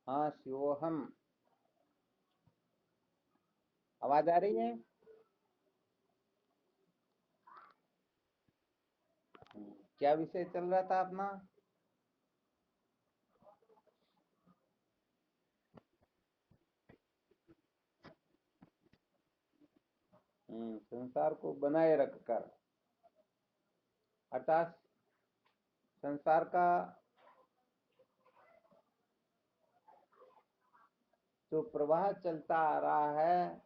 हाँ, शिवोहम। आवाज आ रही है? क्या विषय चल रहा था अपना? संसार को बनाए रखकर, अर्थात संसार का जो प्रवाह चलता आ रहा है,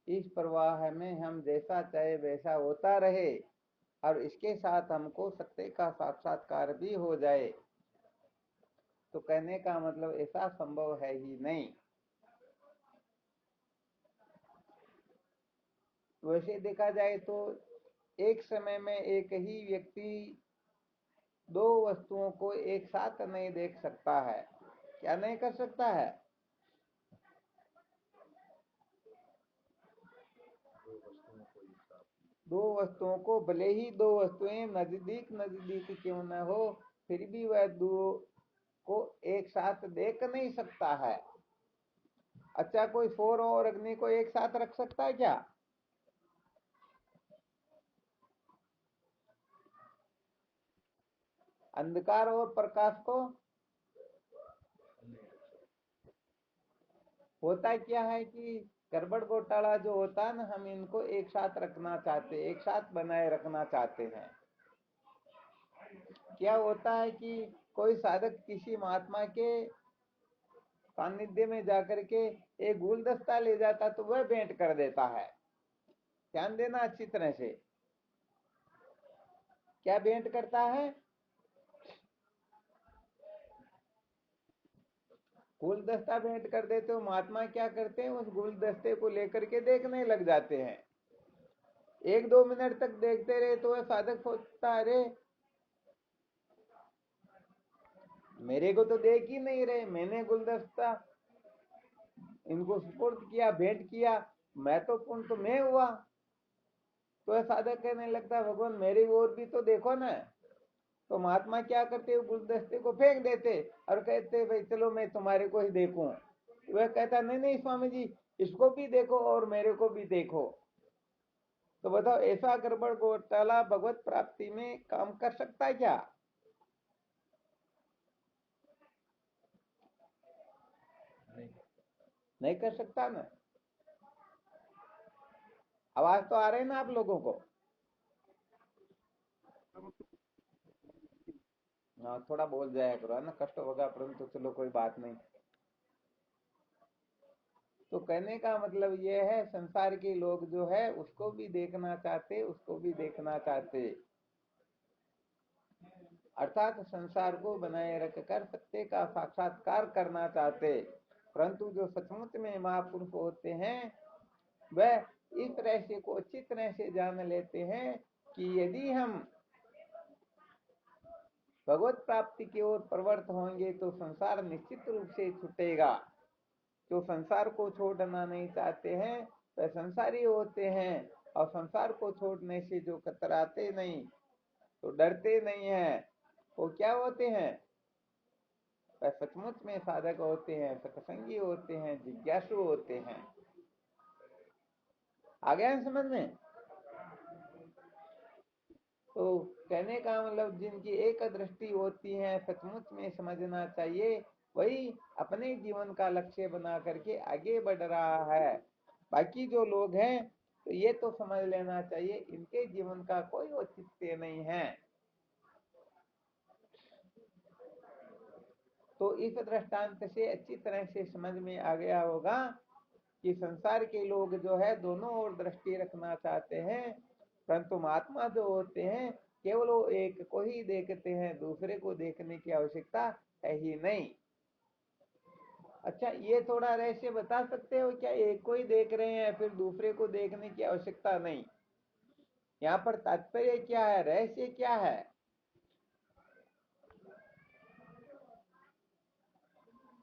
इस प्रवाह में हम जैसा चाहे वैसा होता रहे और इसके साथ हमको सत्य का साक्षात्कार भी हो जाए, तो कहने का मतलब ऐसा संभव है ही नहीं। वैसे देखा जाए तो एक समय में एक ही व्यक्ति दो वस्तुओं को एक साथ नहीं देख सकता है। क्या नहीं कर सकता है? दो वस्तुओं को, भले ही दो वस्तुएं नजदीक नजदीक क्यों न हो, फिर भी वह दो को एक साथ देख नहीं सकता है। अच्छा, कोई फोर और अग्नि को एक साथ रख सकता है क्या? अंधकार और प्रकाश को? होता क्या है कि गड़बड़ घोटाला जो होता है ना, हम इनको एक साथ रखना चाहते, एक साथ बनाए रखना चाहते हैं। क्या होता है कि कोई साधक किसी महात्मा के सानिध्य में जाकर के एक गुलदस्ता ले जाता तो वह भेंट कर देता है। ध्यान देना अच्छी तरह से। क्या भेंट करता है? गुलदस्ता भेंट कर देते हो। महात्मा क्या करते हैं, उस गुलदस्ते को लेकर के देखने लग जाते हैं। एक दो मिनट तक देखते रहे तो वह साधक सोचता, अरे मेरे को तो देख ही नहीं रहे, मैंने गुलदस्ता इनको सुपुर्द किया, भेंट किया, मैं तो पुण्य तो मैं हुआ। तो वह साधक कहने लगता, भगवान मेरी ओर भी तो देखो ना। तो महात्मा क्या करते, गुलदस्ते को फेंक देते और कहते भाई चलो मैं तुम्हारे को ही देखूं। वह कहता, नहीं नहीं स्वामी जी, इसको भी देखो और मेरे को भी देखो। तो बताओ, ऐसा गड़बड़ घोटाला भगवत प्राप्ति में काम कर सकता है क्या? नहीं कर सकता ना। आवाज तो आ रही है ना आप लोगों को? हाँ, थोड़ा बोल जाया करो, है ना, कष्ट होगा परंतु चलो कोई बात नहीं। तो कहने का मतलब ये है, संसार के लोग जो है उसको भी देखना चाहते, उसको भी देखना चाहते, अर्थात संसार को बनाए रखकर सत्य का साक्षात्कार करना चाहते। परंतु जो सचमुच में महापुरुष होते हैं, वह इस रहस्य को अच्छी तरह से जान लेते हैं कि यदि हम भगवत प्राप्ति की ओर प्रवृत्त होंगे तो संसार निश्चित रूप से छूटेगा। जो संसार को छोड़ना नहीं चाहते हैं वह संसारी होते हैं, और संसार को छोड़ने से जो कतराते नहीं, तो डरते नहीं है, वो क्या होते हैं? वह सचमुच में साधक होते हैं, सत्संगी होते हैं, जिज्ञासु होते हैं। आ गया है समझ में? तो कहने का मतलब, जिनकी एक दृष्टि होती है, सचमुच में समझना चाहिए, वही अपने जीवन का लक्ष्य बना करके आगे बढ़ रहा है। बाकी जो लोग हैं, तो ये तो समझ लेना चाहिए इनके जीवन का कोई औचित्य नहीं है। तो इस दृष्टांत से अच्छी तरह से समझ में आ गया होगा कि संसार के लोग जो है दोनों ओर दृष्टि रखना चाहते हैं, परंतु महात्मा जो होते हैं केवल वो एक को ही देखते हैं, दूसरे को देखने की आवश्यकता है ही नहीं। अच्छा, ये थोड़ा रहस्य बता सकते हो क्या? एक को ही देख रहे हैं, फिर दूसरे को देखने की आवश्यकता नहीं, यहाँ पर तात्पर्य क्या है, रहस्य क्या है?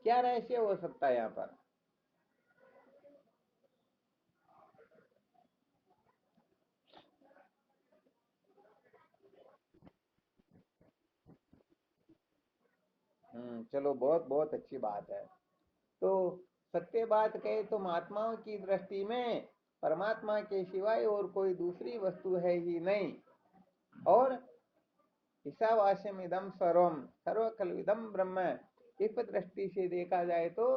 क्या रहस्य हो सकता है यहाँ पर? चलो बहुत बहुत अच्छी बात है। तो सत्य बात कहे तो महात्माओं की दृष्टि में परमात्मा के सिवाय और कोई दूसरी वस्तु है ही नहीं। और ईशावास्यम इदम सर्वम सर्व खल्विदम ब्रह्म, इस दृष्टि से देखा जाए तो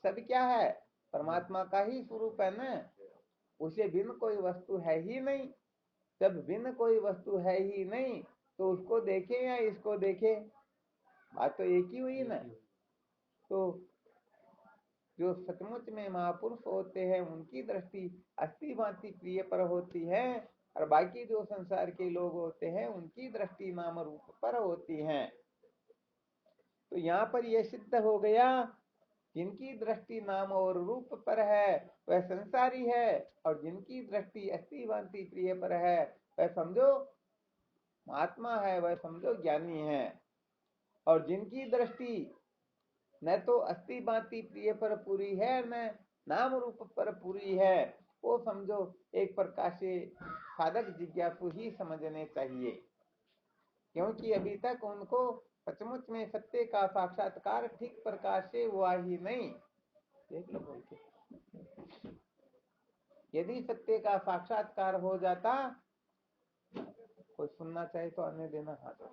सब क्या है, परमात्मा का ही स्वरूप है ना, उसे भिन्न कोई वस्तु है ही नहीं। जब भिन्न कोई वस्तु है ही नहीं तो उसको देखे या इसको देखे, बात तो एक ही हुई ना। तो जो सचमुच में महापुरुष होते हैं उनकी दृष्टि अस्थि भांति प्रिय पर होती है, और बाकी जो संसार के लोग होते हैं उनकी दृष्टि नाम रूप पर होती है। तो यहाँ पर यह सिद्ध हो गया, जिनकी दृष्टि नाम और रूप पर है वह संसारी है, और जिनकी दृष्टि अस्थि भांति प्रिय पर है वह समझो महात्मा है, वह समझो ज्ञानी है। और जिनकी दृष्टि न तो अस्थि भांति प्रिय पर पूरी है न नाम रूप पर पूरी है, वो समझो एक प्रकार से साधक जिज्ञासु ही समझने चाहिए, क्योंकि अभी तक उनको सचमुच में सत्य का साक्षात्कार ठीक प्रकार से हुआ ही नहीं। देख लो बोल के, यदि सत्य का साक्षात्कार हो जाता, कोई सुनना चाहे तो अन्य देना हाथ।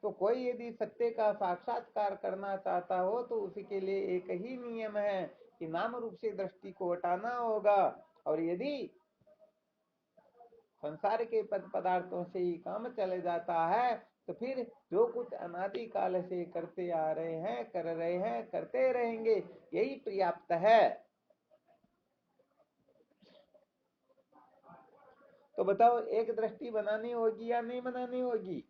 तो कोई यदि सत्य का साक्षात्कार करना चाहता हो तो उसके लिए एक ही नियम है कि नाम रूप से दृष्टि को हटाना होगा। और यदि संसार के पद पदार्थों से ही काम चले जाता है तो फिर जो कुछ अनादि काल से करते आ रहे हैं, कर रहे हैं, करते रहेंगे, यही पर्याप्त है। तो बताओ, एक दृष्टि बनानी होगी या नहीं बनानी होगी?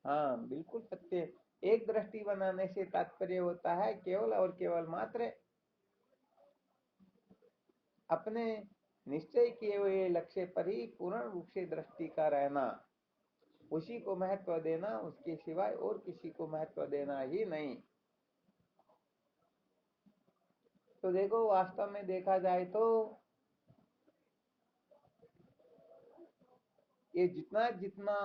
हाँ बिल्कुल सत्य। एक दृष्टि बनाने से तात्पर्य होता है केवल और केवल मात्र अपने निश्चय किए हुए लक्ष्य पर ही पूर्ण रूप से दृष्टि का रहना, उसी को महत्व देना, उसके सिवाय और किसी को महत्व देना ही नहीं। तो देखो, वास्तव में देखा जाए तो ये जितना जितना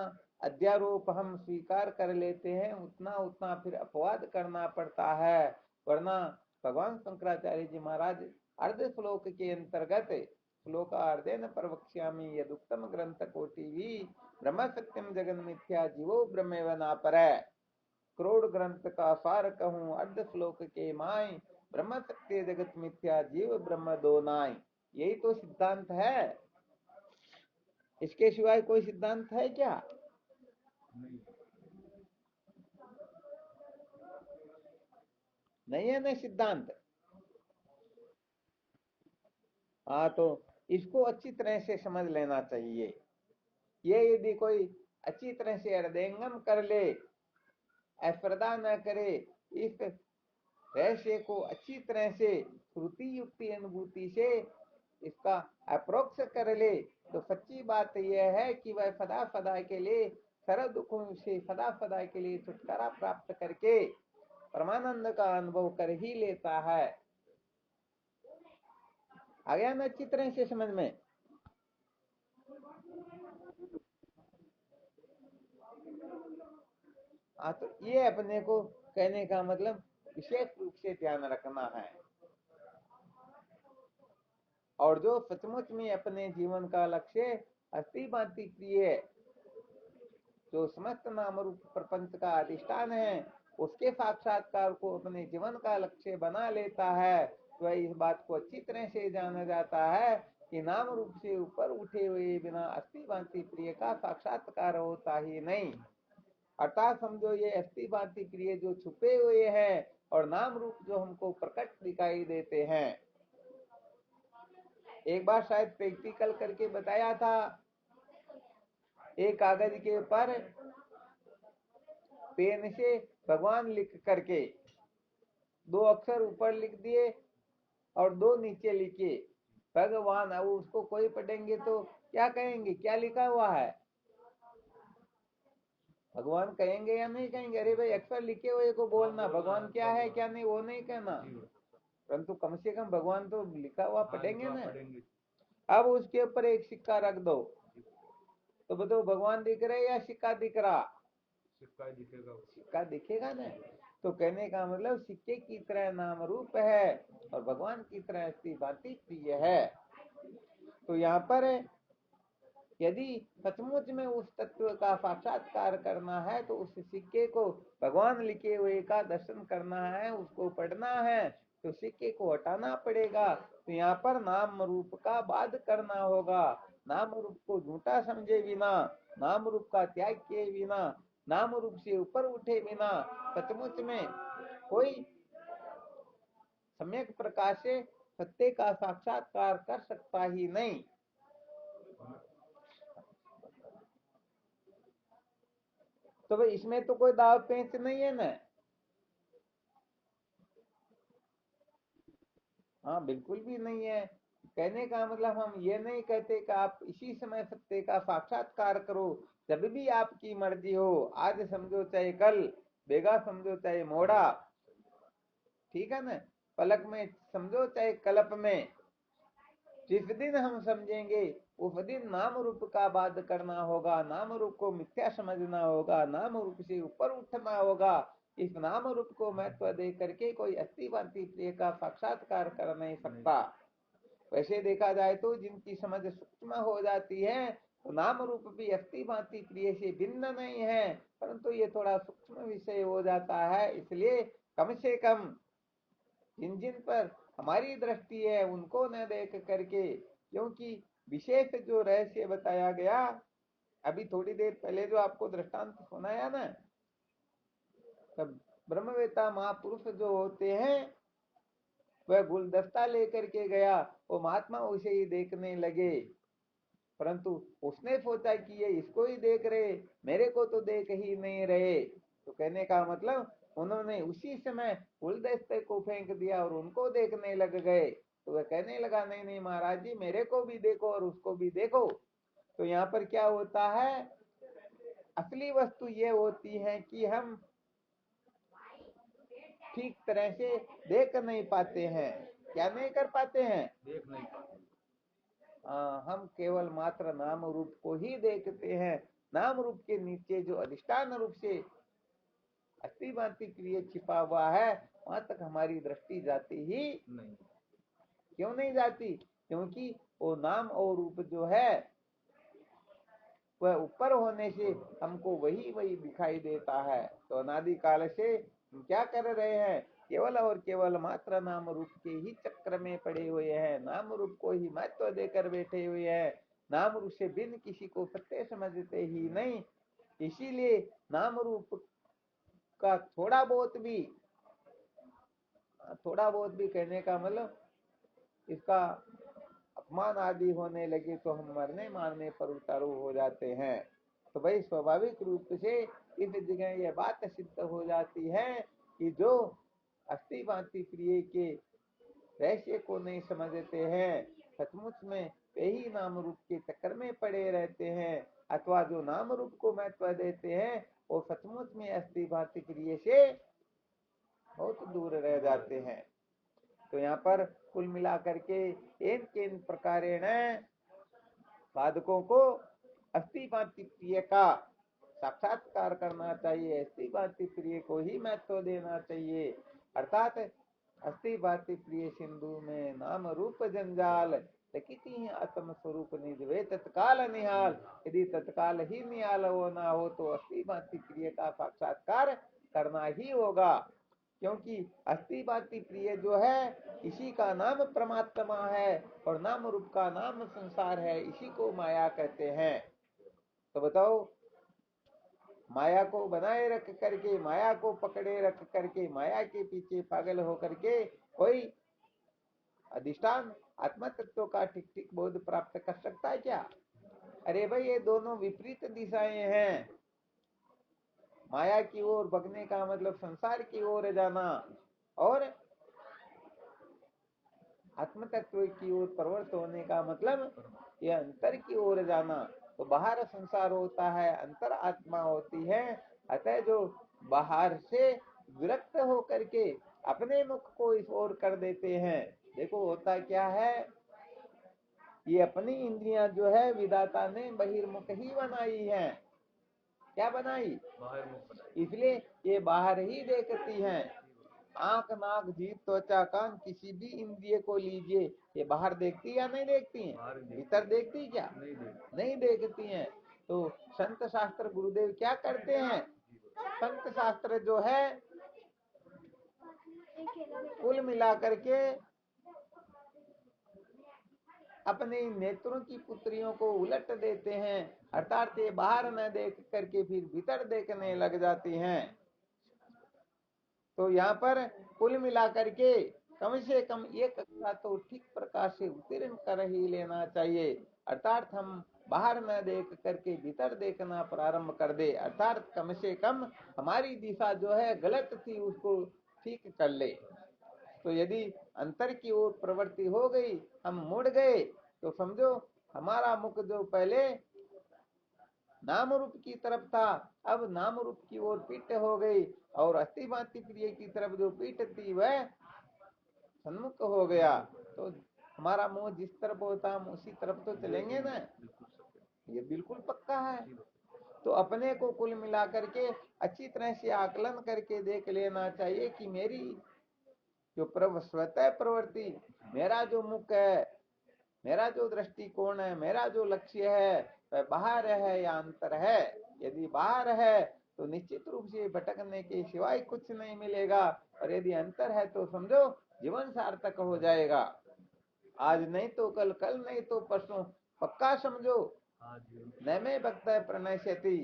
अध्यारोप हम स्वीकार कर लेते हैं उतना उतना फिर अपवाद करना पड़ता है। वरना भगवान शंकराचार्य जी महाराज अर्ध श्लोक के अंतर्गत श्लोकार्धेन प्रवक्ष्यामि यदुक्तम ग्रंथ कोटिभी ब्रह्म सत्यम जगन मिथ्या जीवो ब्रह्मेव नापरै। करोड़ ग्रंथ का सार कहूँ अर्ध श्लोक के माय, ब्रह्म सत्य जगत मिथ्या जीव ब्रह्म दो नाय। यही तो सिद्धांत है, इसके सिवाय कोई सिद्धांत है क्या? नहीं है ना सिद्धांत। हाँ, तो इसको अच्छी तरह से समझ लेना चाहिए। ये यदि कोई अच्छी तरह से हृदयंगम कर ले, अस्पर्धा न करे, इस रहस्य को अच्छी तरह से श्रुति युक्ति अनुभूति से इसका अप्रोक्ष कर ले, तो सच्ची बात यह है कि वह सदा सदा के लिए सर्व दुखों से सदा सदा के लिए छुटकारा प्राप्त करके परमानंद का अनुभव कर ही लेता है। आ गया ना अच्छी तरह से समझ में? हाँ, तो ये अपने को कहने का मतलब विशेष रूप से ध्यान रखना है। और जो सचमुच में अपने जीवन का लक्ष्य अस्थि भांति प्रिय है, जो समस्त नाम रूप प्रपंच का अधिष्ठान है, उसके साक्षात्कार को अपने जीवन का लक्ष्य बना लेता है, वह इस बात को अच्छी तरह से जाना जाता है कि नाम रूप से ऊपर उठे हुए बिना अस्थि भांति प्रिय का साक्षात्कार होता ही नहीं। अर्थात समझो, ये अस्थि भांति प्रिय जो छुपे हुए हैं और नाम रूप जो हमको प्रकट दिखाई देते हैं। एक बार शायद प्रैक्टिकल करके बताया था, एक कागज के ऊपर पेन से भगवान लिख करके दो अक्षर ऊपर लिख दिए और दो नीचे लिखे भगवान। अब उसको कोई पढ़ेंगे तो क्या कहेंगे, क्या लिखा हुआ है? भगवान कहेंगे या नहीं कहेंगे? अरे भाई, अक्षर लिखे हुए को बोलना, भगवान क्या है क्या नहीं वो नहीं कहना, परंतु कम से कम भगवान तो लिखा हुआ पढ़ेंगे ना। अब उसके ऊपर एक सिक्का रख दो, तो बताओ भगवान दिख रहे या सिक्का दिख रहा? सिक्का दिखेगा। सिक्का दिखेगा ना। तो कहने का मतलब सिक्के की तरह नाम रूप है और भगवान की तरह अस्थि भांति प्रिय है। तो यहाँ पर यदि सचमुच में उस तत्व का साक्षात्कार करना है तो उस सिक्के को भगवान लिखे हुए का दर्शन करना है, उसको पढ़ना है, तो सिक्के को हटाना पड़ेगा। तो यहाँ पर नाम रूप का बाध करना होगा। नाम रूप को झूठा समझे बिना, नाम रूप का त्याग किए बिना, नाम रूप से ऊपर उठे बिना सचमुच में कोई सम्यक प्रकार से सत्य का साक्षात्कार कर सकता ही नहीं। तो भाई इसमें तो कोई दाव पेंच नहीं है ना। हाँ बिल्कुल भी नहीं है। कहने का मतलब हम ये नहीं कहते कि आप इसी समय सत्य का साक्षात्कार करो, जब भी आपकी मर्जी हो, आज समझो चाहे कल, बेगा समझो चाहे मोड़ा, ठीक है ना, पलक में समझो चाहे कल्प में, जिस दिन हम समझेंगे उस दिन नाम रूप का बाध करना होगा, नाम रूप को मिथ्या समझना होगा, नाम रूप से ऊपर उठना होगा। इस नाम रूप को महत्व दे करके कोई अस्थि भांति प्रिय का साक्षात्कार कर नहीं सकता। वैसे देखा जाए तो जिनकी समझ सूक्ष्म हो जाती है तो नाम रूप भी अस्थि भांति प्रिय से भिन्न नहीं है, परंतु ये थोड़ा सूक्ष्म विषय हो जाता है। इसलिए कम से कम जिन जिन पर हमारी दृष्टि है उनको न देख करके, क्योंकि विशेष जो रहस्य बताया गया अभी थोड़ी देर पहले जो आपको दृष्टांत सुनाया ना, तब ब्रह्मवेता महापुरुष जो होते हैं वह गुलदस्ता लेकर के गया, वो महात्मा उसे ही देखने लगे, परंतु उसने सोचा कि ये इसको ही देख रहे, मेरे को तो देख ही नहीं रहे। तो कहने का मतलब उन्होंने उसी समय गुलदस्ते को फेंक दिया और उनको देखने लग गए। तो वह कहने लगा नहीं नहीं महाराज जी, मेरे को भी देखो और उसको भी देखो। तो यहाँ पर क्या होता है, असली वस्तु ये होती है कि हम ठीक तरह से देख नहीं पाते हैं। क्या नहीं कर पाते हैं? देख नहीं पाते। हम केवल मात्र नाम रूप को ही देखते हैं। नाम रूप के नीचे जो अधिष्ठान रूप से अस्थि भांति क्रिय छिपा हुआ है वहां तक हमारी दृष्टि जाती ही नहीं। क्यों नहीं जाती? क्योंकि वो नाम और रूप जो है वह ऊपर होने से हमको वही वही दिखाई देता है। तो अनादि काल से हम क्या कर रहे हैं, केवल और केवल मात्र नाम रूप के ही चक्र में पड़े हुए हैं, नाम रूप को ही महत्व देकर बैठे हुए हैं, नाम रूप से बिन किसी को सत्य समझते ही नहीं। इसीलिए नाम रूप का थोड़ा बहुत भी कहने का मतलब इसका अपमान आदि होने लगे तो हम मरने मारने पर उतारू हो जाते हैं। तो भाई स्वाभाविक रूप से इस जगह यह बात सिद्ध हो जाती है कि जो अस्थि भांति प्रिय के रहस्य को नहीं समझते हैं, सचमुच में यही नाम रूप के चक्कर में पड़े रहते हैं, अथवा जो नाम रूप को महत्व देते हैं वो सचमुच में अस्थि भांति प्रिय से बहुत दूर रह जाते हैं। तो यहाँ पर कुल मिलाकर के इन किन प्रकारेण साधकों को अस्थि भांति प्रिय का साक्षात्कार करना चाहिए, अस्थि भांति प्रिय को ही महत्व देना चाहिए। अर्थात अस्थि भांति प्रिय सिंधु में नाम रूप जंजाल किति आत्म स्वरूप निजवे तत्काल निहाल। यदि तत्काल ही निहाल होना हो तो अस्थि भांति प्रिय का साक्षात्कार करना ही होगा, क्योंकि अस्थि भांति प्रिय जो है इसी का नाम परमात्मा है और नाम रूप का नाम संसार है, इसी को माया कहते हैं। तो बताओ, माया को बनाए रख करके, माया को पकड़े रख करके, माया के पीछे पागल होकर के कोई अधिष्ठान आत्मा तत्व का ठीक ठीक बोध प्राप्त कर सकता है क्या? अरे भाई ये दोनों विपरीत दिशाएं हैं। माया की ओर भगने का मतलब संसार की ओर जाना और आत्म तत्व की ओर प्रवृत्त होने का मतलब यह अंतर की ओर जाना। तो बाहर संसार होता है, अंतर आत्मा होती है। अतः जो बाहर से विरक्त होकर के अपने मुख को इस ओर कर देते हैं, देखो होता क्या है, ये अपनी इंद्रियां जो है विधाता ने बहिर्मुख ही बनाई है। क्या बनाई? बाहर मुख बनाई। इसलिए ये बाहर ही देखती हैं। आंख, नाक, जीभ, त्वचा, कान, किसी भी इंद्रिय को लीजिए, ये बाहर देखती या नहीं देखती हैं? बाहर देखती। भीतर देखती क्या? नहीं देखती। नहीं देखती हैं। तो संत शास्त्र गुरुदेव क्या करते हैं? संत शास्त्र जो है कुल मिलाकर के अपने नेत्रों की पुत्रियों को उलट देते हैं, अर्थात ये बाहर न देख करके फिर भीतर देखने लग जाती हैं। तो यहाँ पर कुल मिलाकर के कम से कम एक कक्षा तो ठीक प्रकार से उत्तीर्ण कर ही लेना चाहिए, अर्थात हम बाहर न देख करके भीतर देखना प्रारंभ कर दे, अर्थात कम से कम हमारी दिशा जो है गलत थी उसको ठीक कर ले। तो यदि अंतर की ओर प्रवृत्ति हो गई, हम मुड़ गए, तो समझो हमारा मुख जो पहले नाम रूप की तरफ था, अब नाम रूप की ओर पीठ हो गई, और अस्थि भांति प्रिय की तरफ जो पीठ थी वह सन्मुख हो गया। तो हमारा मुंह जिस तरफ होता हम उसी तरफ तो चलेंगे ना, ये बिल्कुल पक्का है। तो अपने को कुल मिलाकर के अच्छी तरह से आकलन करके देख लेना चाहिए कि मेरी जो स्वतः प्रवृत्ति, मेरा जो मुख है, मेरा जो दृष्टिकोण है, मेरा जो लक्ष्य है, वह बाहर है या अंतर है। यदि बाहर है तो निश्चित रूप से भटकने के सिवाय कुछ नहीं मिलेगा, और यदि अंतर है तो समझो जीवन सार्थक हो जाएगा। आज नहीं तो कल, कल नहीं तो परसों, पक्का समझो न में भक्त प्रणश्यति।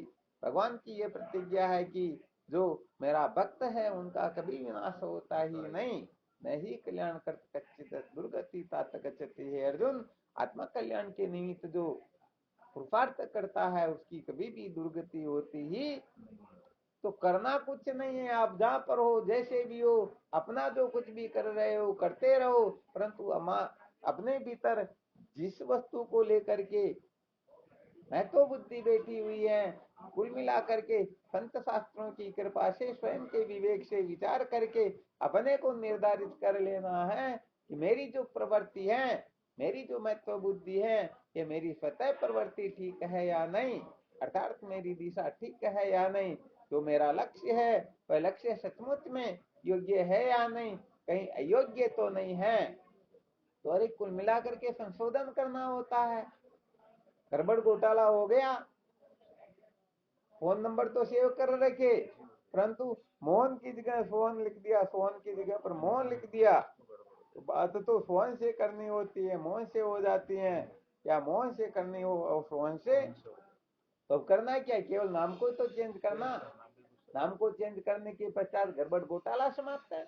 भगवान की ये प्रतिज्ञा है कि जो मेरा भक्त है उनका कभी विनाश होता ही नहीं, न ही कल्याण कर कच्चित दुर्गति तात गच्छति। है अर्जुन, आत्मा कल्याण के निमित्त जो पुरुषार्थ करता है उसकी कभी भी दुर्गति होती ही। तो करना कुछ नहीं है, आप जहाँ पर हो जैसे भी हो, अपना जो कुछ भी कर रहे हो करते रहो, परंतु अपने भीतर जिस वस्तु को लेकर के महत्व बुद्धि बैठी हुई है, कुल मिलाकर के संत शास्त्रों की कृपा से स्वयं के विवेक से विचार करके अपने को निर्धारित कर लेना है कि मेरी जो प्रवृत्ति है, मेरी जो महत्व बुद्धि है, ये मेरी स्वतः प्रवृत्ति ठीक है या नहीं, अर्थात मेरी दिशा ठीक है या नहीं, जो मेरा लक्ष्य है वह लक्ष्य सचमुच में योग्य है या नहीं, कहीं अयोग्य तो नहीं है। तो अरे कुल मिलाकर के संशोधन करना होता है। गड़बड़ घोटाला हो गया, फोन नंबर तो सेव कर रखे, परंतु मोहन की जगह सोहन लिख दिया, सोहन की जगह पर मोहन लिख दिया। तो बात तो सोहन से करनी होती है, मोहन से हो जाती है, या मोहन से करनी हो और सोहन से, तो करना क्या, केवल नाम को तो चेंज करना, नाम को चेंज करने के पश्चात गड़बड़ घोटाला समाप्त है।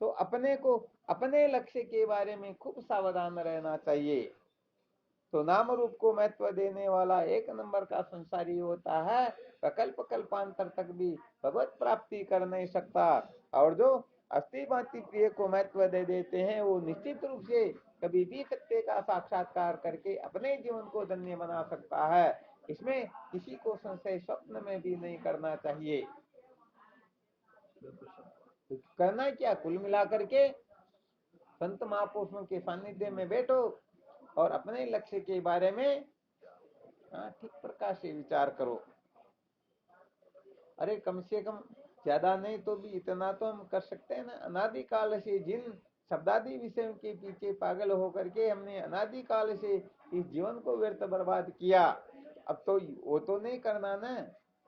तो अपने को अपने लक्ष्य के बारे में खूब सावधान रहना चाहिए। तो नाम रूप को महत्व देने वाला एक नंबर का संसारी होता है, प्रकल्प कल्पांतर तक भी भगवत प्राप्ति कर नहीं सकता। और जो अस्थि भांति प्रिय को महत्व दे देते हैं वो निश्चित रूप से कभी भी सत्य का साक्षात्कार करके अपने जीवन को धन्य बना सकता है। इसमें किसी को संशय स्वप्न में भी नहीं करना चाहिए। तो करना क्या, कुल मिलाकर के संत महापुरुषों के सानिध्य में बैठो और अपने लक्ष्य के बारे में ठीक प्रकार से विचार करो। अरे कम से कम ज्यादा नहीं तो भी इतना तो हम कर सकते हैं ना। अनादि काल से जिन शब्दादि विषयों के पीछे पागल होकर के हमने अनादि काल से इस जीवन को व्यर्थ बर्बाद किया, अब तो वो तो नहीं करना ना।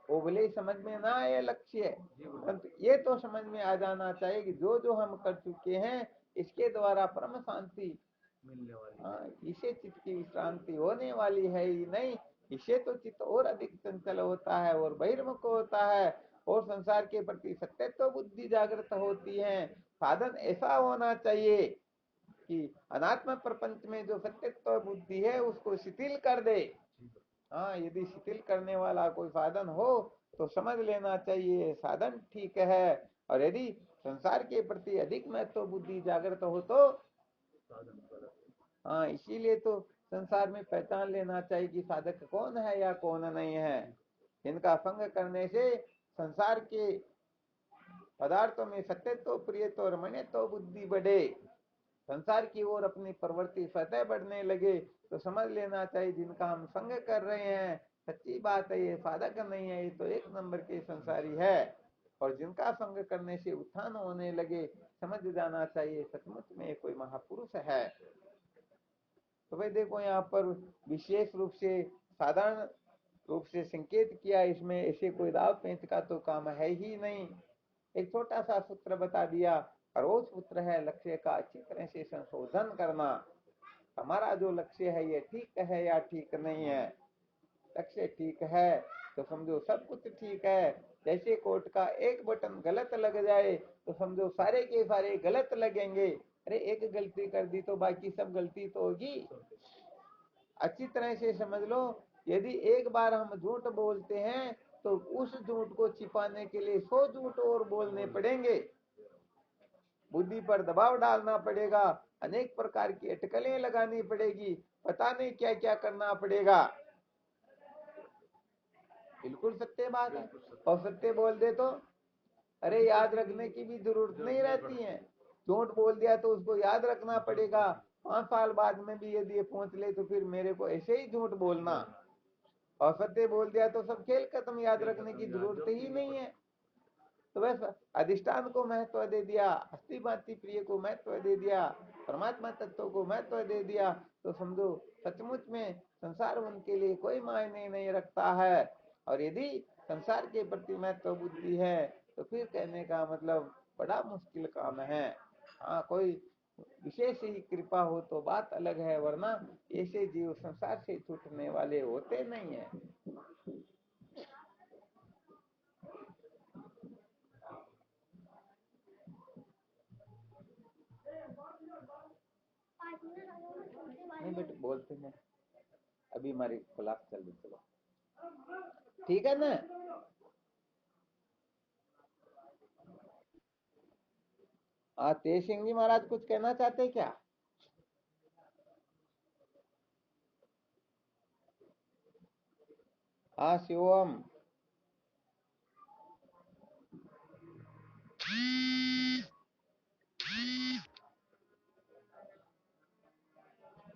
वो भले समझ में ना आए लक्ष्य, परंतु ये तो समझ में आ जाना चाहिए कि जो जो हम कर चुके हैं इसके द्वारा परम शांति मिलने वाली, इसे चित्त की विश्रांति होने वाली है ही नहीं। इससे तो चित्त और अधिक चंचल होता है और बहिर्मुख होता है, और संसार के प्रति सत्यत्व बुद्धि जागृत होती है। साधन ऐसा होना चाहिए कि अनात्म प्रपंच में जो सत्यत्व बुद्धि है उसको शिथिल कर दे। यदि शिथिल करने वाला कोई साधन हो तो समझ लेना चाहिए साधन ठीक है, और यदि संसार के प्रति अधिक महत्व बुद्धि जागृत हो तो इसीलिए तो संसार में पहचान लेना चाहिए कि साधक कौन है या कौन नहीं है। इनका संग करने से संसार के पदार्थों में सत्यत्व, प्रियत्व और मन्यत्व बुद्धि बढ़े, संसार की ओर अपनी प्रवृत्ति स्वतः बढ़ने लगे तो समझ लेना चाहिए जिनका हम संग कर रहे हैं सच्ची बात है, ये साधक नहीं है, ये तो एक नंबर के संसारी है। और जिनका संग करने से उत्थान होने लगे समझ जाना चाहिए सचमुच में कोई महापुरुष है। तो भाई देखो यहाँ पर विशेष रूप से साधारण रूप से संकेत किया, इसमें ऐसे कोई दाव पेंच का तो काम है ही नहीं। एक छोटा सा सूत्र बता दिया और वो सूत्र है लक्ष्य का अच्छी तरह से संशोधन करना। हमारा जो लक्ष्य है ये ठीक है या ठीक नहीं है। लक्ष्य ठीक है तो समझो सब कुछ ठीक है। जैसे कोर्ट का एक बटन गलत लग जाए तो समझो सारे के सारे गलत लगेंगे। अरे एक गलती कर दी तो बाकी सब गलती तो होगी। अच्छी तरह से समझ लो, यदि एक बार हम झूठ बोलते हैं तो उस झूठ को छिपाने के लिए 100 झूठ और बोलने पड़ेंगे। बुद्धि पर दबाव डालना पड़ेगा, अनेक प्रकार की अटकलें लगानी पड़ेगी, पता नहीं क्या क्या करना पड़ेगा। बिल्कुल सत्य बात है। और सत्य बोल दे तो अरे याद रखने की भी जरूरत नहीं रहती है। झूठ बोल दिया तो उसको याद रखना पड़ेगा। 5 साल बाद में भी यदि ये पहुंच ले तो फिर मेरे को ऐसे ही झूठ बोलना। और सत्य बोल दिया तो सब खेल खत्म, याद रखने की जरूरत ही नहीं है। तो बस अधिष्ठान को महत्व दे दिया, अस्थि भांति प्रिय को महत्व दे दिया, परमात्मा तत्व को महत्व दे दिया तो समझो सचमुच में संसार उनके लिए कोई मायने नहीं रखता है। और यदि संसार के प्रति महत्व बुद्धि है तो फिर कहने का मतलब बड़ा मुश्किल काम है। हाँ कोई विशेष ही कृपा हो तो बात अलग है, वरना ऐसे जीव संसार से छूटने वाले होते नहीं है। नहीं बेटे बोलते हैं, अभी हमारी क्लास चल रही, चलो ठीक है ना। तेज सिंह जी महाराज कुछ कहना चाहते हैं क्या? हाँ शिवम।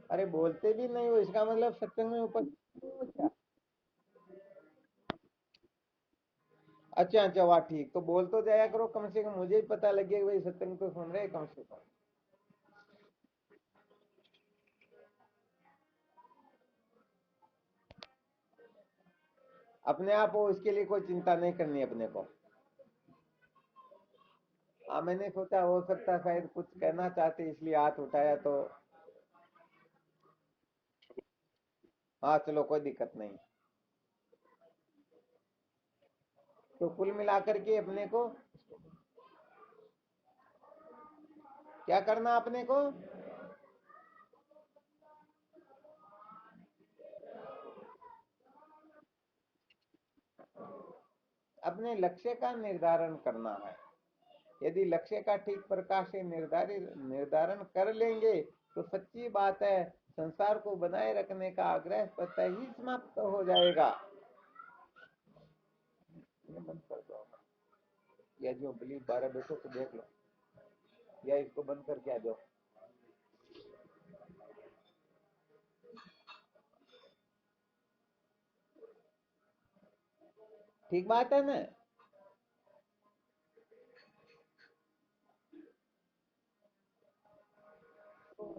अरे बोलते भी नहीं हो इसका मतलब सत्संग में उपस्थित नहीं हो क्या? अच्छा अच्छा वाह ठीक, तो बोल तो जाया करो, कम से कम मुझे ही पता लगे कि भाई सत्संग तो सुन रहे कम से कम। अपने आप हो इसके लिए कोई चिंता नहीं करनी अपने को। हाँ मैंने सोचा हो सकता शायद कुछ कहना चाहते इसलिए हाथ उठाया तो। हाँ चलो कोई दिक्कत नहीं। तो कुल मिलाकर के अपने को क्या करना, अपने को अपने लक्ष्य का निर्धारण करना है। यदि लक्ष्य का ठीक प्रकार से निर्धारण कर लेंगे तो सच्ची बात है संसार को बनाए रखने का आग्रह स्वतः ही समाप्त हो जाएगा। बंद कर दो, या जो बली 12 बैठो तो देख लो, या इसको बंद करके आ जाओ। ठीक बात है ना।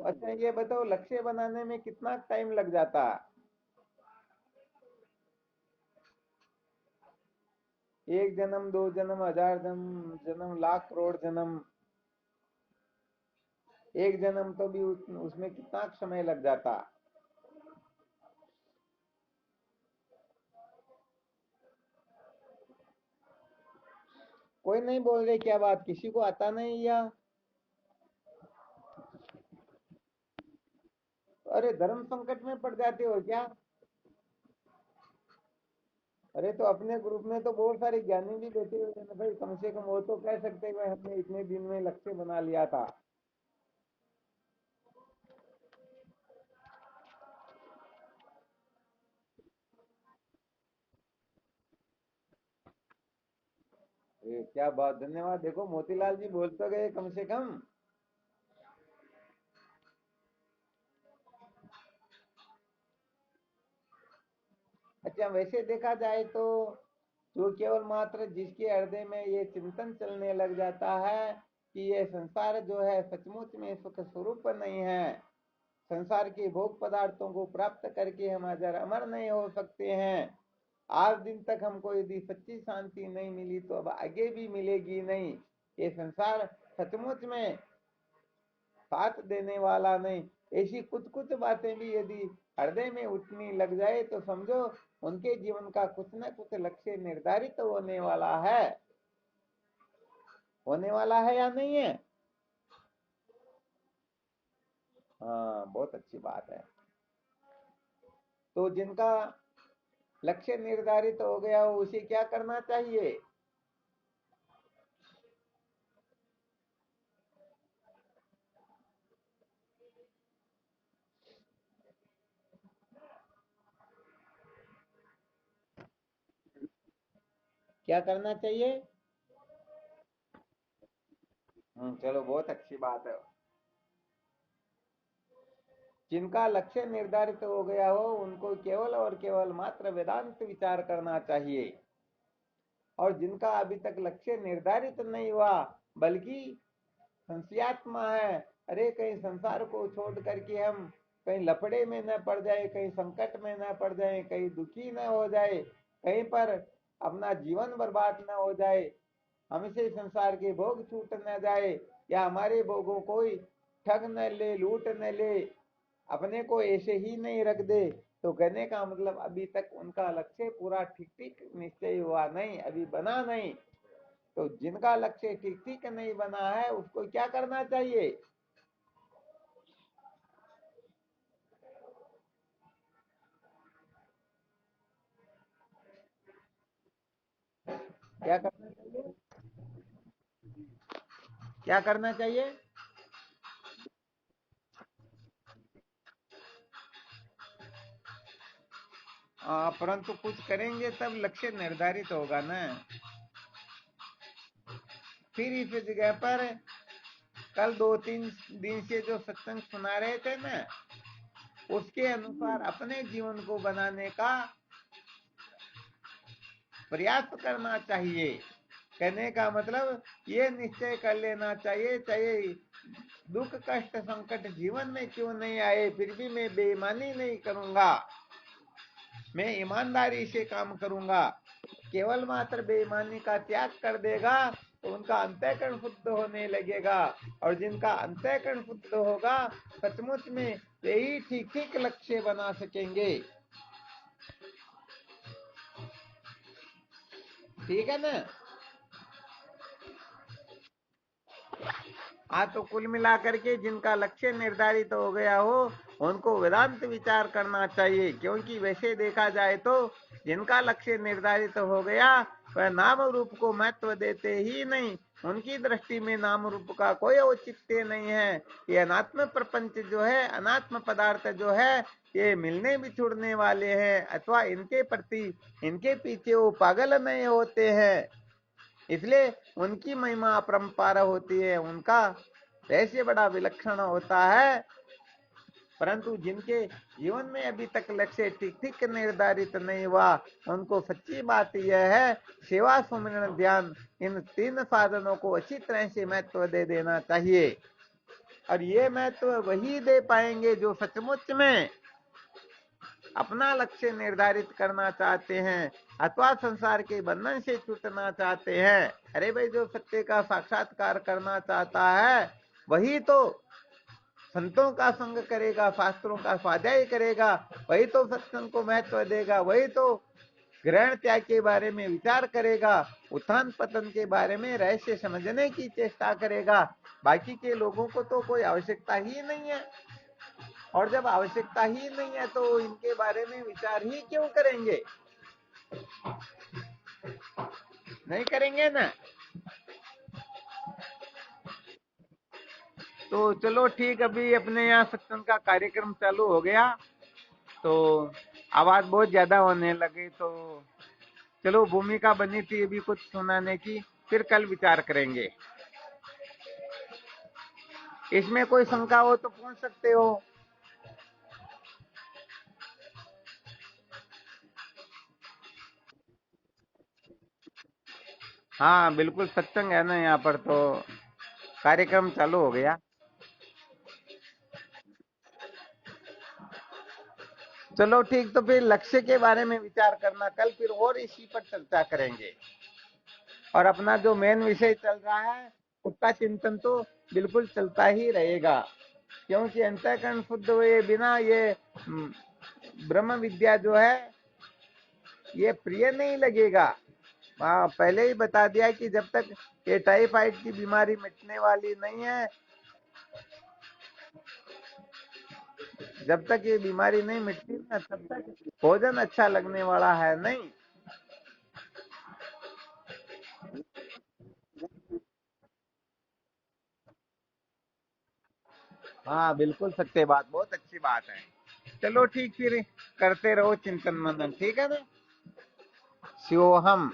अच्छा ये बताओ लक्ष्य बनाने में कितना टाइम लग जाता है? एक जन्म, 2 जन्म, 1000 जन्म, लाख करोड़ जन्म, एक जन्म तो भी उसमें कितना समय लग जाता। कोई नहीं बोल रहे क्या बात, किसी को आता नहीं या? अरे धर्म संकट में पड़ जाते हो क्या? अरे तो अपने ग्रुप में तो बहुत सारे ज्ञानी भी बैठे हुए हैं ना भाई, कम से कम वो तो कह सकते हैं भाई हमने इतने दिन में लक्ष्य बना लिया था। क्या बात, धन्यवाद। देखो मोतीलाल जी बोल तो गए कम से कम। जब वैसे देखा जाए तो जो केवल मात्र जिसके हृदय में ये चिंतन चलने लग जाता है कि ये संसार जो है सचमुच में सुख स्वरूप नहीं है, संसार के भोग पदार्थों को प्राप्त करके हम अजर अमर नहीं हो सकते हैं, आज दिन तक हमको यदि सच्ची शांति नहीं मिली तो अब आगे भी मिलेगी नहीं, ये संसार सचमुच में साथ देने वाला नहीं, ऐसी कुछ कुछ बातें भी यदि हृदय में उठने लग जाए तो समझो उनके जीवन का कुछ न कुछ लक्ष्य निर्धारित होने वाला है या नहीं है। हाँ, बहुत अच्छी बात है। तो जिनका लक्ष्य निर्धारित हो गया हो उसे क्या करना चाहिए? क्या करना चाहिए? चलो, बहुत अच्छी बात है। जिनका लक्ष्य निर्धारित हो गया हो उनको केवल और केवल मात्र वेदांत विचार करना चाहिए, और जिनका अभी तक लक्ष्य निर्धारित नहीं हुआ बल्कि संशयात्मा है, अरे कहीं संसार को छोड़ करके हम कहीं लफड़े में न पड़ जाए, कहीं संकट में न पड़ जाए, कहीं दुखी न हो जाए, कहीं पर अपना जीवन बर्बाद न हो जाए, हमसे संसार के भोग छूट न जाए, या हमारे भोगों कोई ठग न ले, लूट न ले, अपने को ऐसे ही नहीं रख दे। तो कहने का मतलब अभी तक उनका लक्ष्य पूरा ठीक ठीक निश्चय हुआ नहीं, अभी बना नहीं। तो जिनका लक्ष्य ठीक ठीक नहीं बना है उसको क्या करना चाहिए? क्या करना चाहिए? क्या करना चाहिए? परंतु कुछ करेंगे तब लक्ष्य निर्धारित होगा ना। फिर इस जगह पर कल 2-3 दिन से जो सत्संग सुना रहे थे ना, उसके अनुसार अपने जीवन को बनाने का प्रयास करना चाहिए। कहने का मतलब ये निश्चय कर लेना चाहिए, चाहे दुख कष्ट संकट जीवन में क्यों नहीं आए फिर भी मैं बेईमानी नहीं करूंगा, मैं ईमानदारी से काम करूंगा। केवल मात्र बेईमानी का त्याग कर देगा तो उनका अंतःकरण शुद्ध होने लगेगा, और जिनका अंतःकरण शुद्ध होगा सचमुच में यही ठीक ठीक लक्ष्य बना सकेंगे। ठीक है ना? हाँ, तो कुल मिलाकर के जिनका लक्ष्य निर्धारित हो गया हो उनको वेदांत विचार करना चाहिए, क्योंकि वैसे देखा जाए तो जिनका लक्ष्य निर्धारित हो गया वह नाम रूप को महत्व देते ही नहीं, उनकी दृष्टि में नाम रूप का कोई औचित्य नहीं है। ये अनात्म प्रपंच जो है, अनात्म पदार्थ जो है, ये मिलने बिछुड़ने वाले हैं, अथवा इनके प्रति इनके पीछे वो पागल नहीं होते हैं, इसलिए उनकी महिमा अपरंपार होती है, उनका रहस्य बड़ा विलक्षण होता है। परंतु जिनके जीवन में अभी तक लक्ष्य ठीक ठीक निर्धारित नहीं हुआ उनको सच्ची बात यह है, सेवा सुमिरन ध्यान इन 3 साधनों को अच्छी तरह से महत्व दे देना चाहिए, और ये महत्व वही दे पाएंगे जो सचमुच में अपना लक्ष्य निर्धारित करना चाहते हैं अथवा संसार के बंधन से छूटना चाहते हैं। अरे भाई, जो सत्य का साक्षात्कार करना चाहता है वही तो संतों का संग करेगा, शास्त्रों का स्वाध्याय करेगा, वही तो सत्संग को महत्व देगा, वही तो ग्रहण त्याग के बारे में विचार करेगा, उत्थान पतन के बारे में रहस्य समझने की चेष्टा करेगा। बाकी के लोगों को तो कोई आवश्यकता ही नहीं है, और जब आवश्यकता ही नहीं है तो इनके बारे में विचार ही क्यों करेंगे? नहीं करेंगे ना। तो चलो ठीक, अभी अपने यहाँ सत्संग का कार्यक्रम चालू हो गया तो आवाज बहुत ज्यादा होने लगी, तो चलो भूमिका बनी थी अभी कुछ सुनाने की, फिर कल विचार करेंगे। इसमें कोई शंका हो तो पूछ सकते हो। हाँ बिल्कुल सत्संग है ना यहाँ पर, तो कार्यक्रम चालू हो गया। चलो ठीक, तो फिर लक्ष्य के बारे में विचार करना कल, फिर और इसी पर चर्चा करेंगे। और अपना जो मेन विषय चल रहा है उसका चिंतन तो बिल्कुल चलता ही रहेगा, क्योंकि अंतःकरण शुद्ध हुए बिना ये ब्रह्म विद्या जो है ये प्रिय नहीं लगेगा। हाँ, पहले ही बता दिया कि जब तक ये टाइफाइड की बीमारी मिटने वाली नहीं है, जब तक ये बीमारी नहीं मिटती ना, तब तक भोजन अच्छा लगने वाला है नहीं। हाँ बिल्कुल सत्य बात, बहुत अच्छी बात है। चलो ठीक, फिर करते रहो चिंतन मनन, ठीक है ना। शिवोहम।